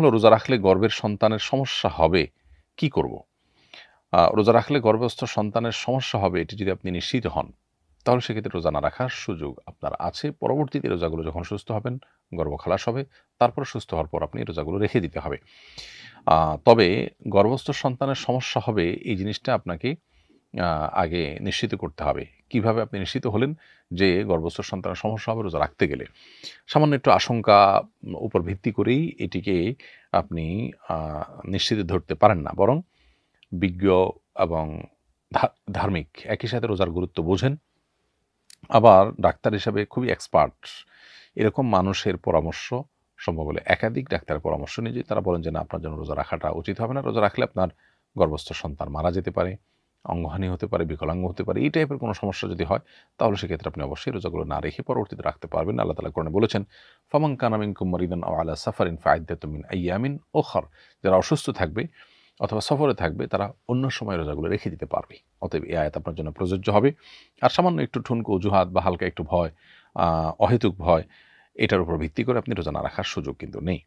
হলো রোজা রাখলে গর্ভের সন্তানের সমস্যা হবে, কি করব? রোজা রাখলে গর্ভস্থ সন্তানের সমস্যা হবে এটি যদি আপনি নিশ্চিত হন, তাহলে সেক্ষেত্রে রোজা না রাখার সুযোগ আপনার আছে। পরবর্তীতে রোজাগুলো যখন সুস্থ হবেন, গর্ভ খালাস হবে, তারপর সুস্থ হওয়ার পর আপনি রোজাগুলো রেখে দিতে হবে। আ তবে গর্ভস্থ সন্তানের সমস্যা হবে এই জিনিসটা আপনাকে আ আগে নিশ্চিত করতে হবে। কিভাবে আপনি নিশ্চিত হলেন যে গর্ভস্থ সন্তানের সমস্যা হবে রোজা রাখতে গেলে? সামান্য একটু আশঙ্কা উপর ভিত্তি করেই এটিকে আপনি আ নিশ্চিত ধরতে পারেন না। বরং বিজ্ঞ এবং ধা ধার্মিক একই সাথে রোজার গুরুত্ব বোঝেন, আবার ডাক্তার হিসাবে খুবই এক্সপার্ট এরকম মানুষের পরামর্শ, সম্ভব হলে একাধিক ডাক্তারের পরামর্শ নিয়ে যদি তারা বলেন যে না আপনার জন্য রোজা রাখাটা উচিত হবে না। রোজা রাখলে আপনার গর্ভস্থ সন্তান মারা যেতে পারে, অঙ্গহানি হতে পারে, বিকলাঙ্গ হতে পারে। এই টাইপের কোনো সমস্যা যদি হয় তাহলে সেক্ষেত্রে আপনি অবশ্যই রোজাগুলো না রেখে পরবর্তীতে রাখতে পারবেন। আল্লাহ তাআলা কোরআনে বলেছেন, ফামান কানা মিনকুম মারিদান আও আলা সাফারিন ফাইদ্দাতুম মিন আইয়ামিন উখর। যারা অসুস্থ থাকবে অথবা সফরে থাকবে তারা অন্য সময় রোজাগুলো রেখে দিতে পারবে। অতএব এই আয়াত আপনার জন্য প্রযোজ্য হবে। আর সামান্য একটু ঠুনকো অজুহাত বা হালকা একটু ভয়, অহেতুক ভয়, এটার উপর ভিত্তি করে আপনি রোজা না রাখার সুযোগ কিন্তু নেই।